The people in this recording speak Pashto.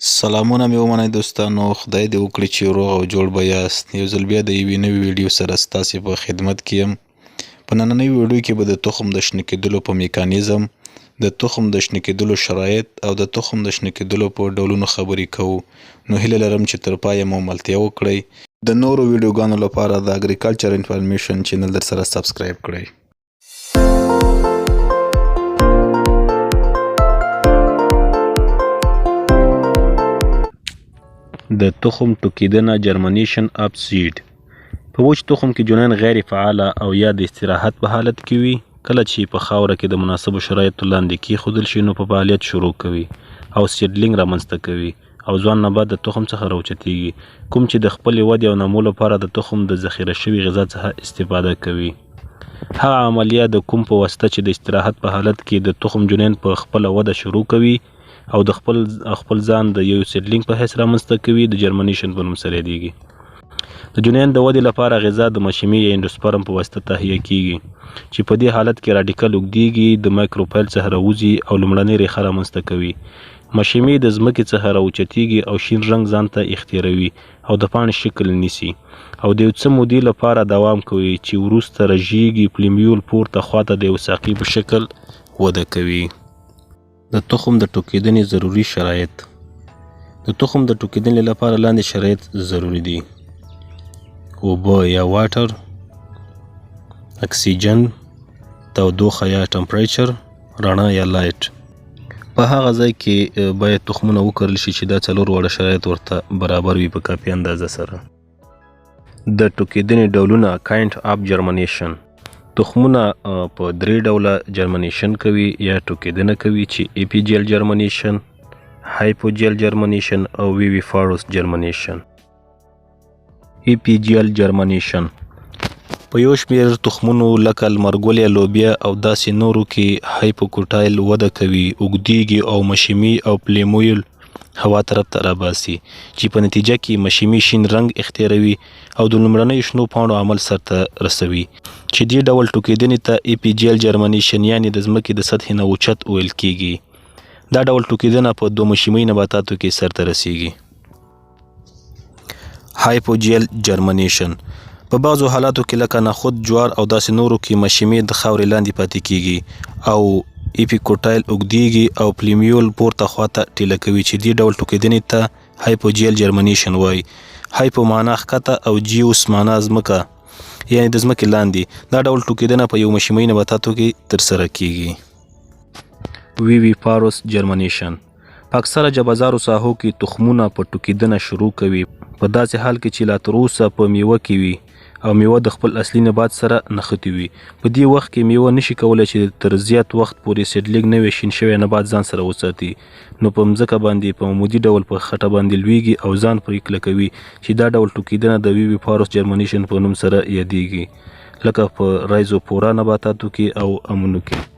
سلامونه مې ومنئ دوستانو، خدای دې وکړي چې روغ او جوړ به یاست. یو ځل بیا د یوې نوې ویډیو سره ستاسې په خدمت کې یم. په نننۍ ویډیو کې به د تخم د شنه کېدلو په میکانیزم، د تخم د شنه کېدلو شرایط او د تخم د شنه کېدلو په ډولونو خبرې کوو. نو هیله لرم چې تر پایه مو ملتیا وکړئ. د نورو ویډیوګانو لپاره د اګریکلچر انفارمیشن چینل در سره سبسکرایب کړئ. د تخم ټوکیدنه جرمنیشن اف سیډ. په وچ تخم کې جنین غیر فعاله او یا د استراحت په حالت کې وي. کله چې په خاوره کې د مناسبو شرایطو لاندې کیښودل شي نو په فعالیت شروع کوي او سیډلینګ رامنځته کوي او ځوان نبات د تخم څخه راوچتیږي، کوم چې د خپلې ودې او نمو لپاره د تخم د ذخیره شوي غذا څخه استفاده کوي. هغه عملیه د کوم په واسطه چې د استراحت په حالت کې د تخم جنین په خپله وده شروع کوي او د خپل ځان د یو سیډلینګ په حیث رامنځته کوي د جرمنیشن په نوم سره یادیږي. د جنین د ودې لپاره غذا د مشیمې یا اندوسپرم په واسطه تهیه کیږي چې په دې حالت کې راډیکل اوږدیږي، د مایکروفایل څخه راوځي او لومړنۍ ریښه رامنځته کوي. مشیمې د ځمکې څخه راوچتیږي او شین رنګ ځان ته اختیاروي او د پاڼې شکل نیسي او د یو څه مودې لپاره دوام کوي چې وروسته رژیږي. پلیمیول پورته خواته د یو ساقې په شکل وده کوي. د تخم د ټوکیدنې ضروري شرایط. د تخم د ټوکیدنې لپاره لاندې شرایط ضروري دي: اوبه یا واټر، اکسیجن، تودوخه یا ټمپریچر، رڼا یا لایټ. په هغه ځای کې باید تخمونه وکرل شي چې دا څلور واړه شرایط ورته برابر وي په کافي اندازه سره. د ټوکیدنې ډولونه کاینډ اف جرمنیشن. تخمونه په درې ډوله جرمنیشن کوي یا ټوکیدنه کوي چې اپیجیل جرمنیشن، هایپوجیل جرمنیشن او ویویفاروس جرمنیشن. اپیجیل جرمنیشن په یو شمېر تخمونو لکه لمرګل یا لوبیا او داسې نورو کې هایپوکوټایل وده کوي، اوږدیږي او مشیمي او پلیمویل هوا طرف ته راباسي چې په نتیجه کې مشیمي شین رنګ اختیاروي او د لومړنیو شنو پاڼو عمل سرته رسوي چې دې ډول ټوکیدنې ته اپیجیل جرمنیشن یعنې د ځمکې د سطحې نه اوچت ویل کیږي. دا ډول ټوکیدنه په دوه مشیمي نباتاتو کې سرته رسیږي. هایپوجیل جرمنیشن په بعضو حالاتو کې لکه نخود، جوار او داسې نورو کې مشیمې د خاورې لاندې پاتې کیږي او اپیکوټایل اوږدیږي او پلیمیول پورته خواته ټیله کوي چې دې ډول ټوکیدنې ته هایپوجیل جرمنیشن وایي. هایپو معنا ښکته او جیوس معنا ځمکه یعنې د ځمکې لاندې. دا ډول ټوکیدنه په یو مشیمي نباتاتو کې ترسره کیږي. ویویفاروس جرمنیشن په اکثره جبهدارو ساحو کې تخمونه په ټوکیدنه شروع کوي په داسې حال کې چې لا تر اوسه په میوه کې وي او میوه د خپل اصلي نبات سره نښتې وي. په دې وخت کې میوه نشي کولی چې تر زیات وخت پورې سیډلینګ نوی شین شوی نبات ځان سره وساتي، نو په مځکه باندې په عمودي ډول په خټه باندې لویږي او ځان پرې کلکوي چې دا ډول ټوکیدنه د ویویفاروس جرمنیشن په نوم سره یادیږي لکه په رایزوپورا نباتاتو کې او امونو کې.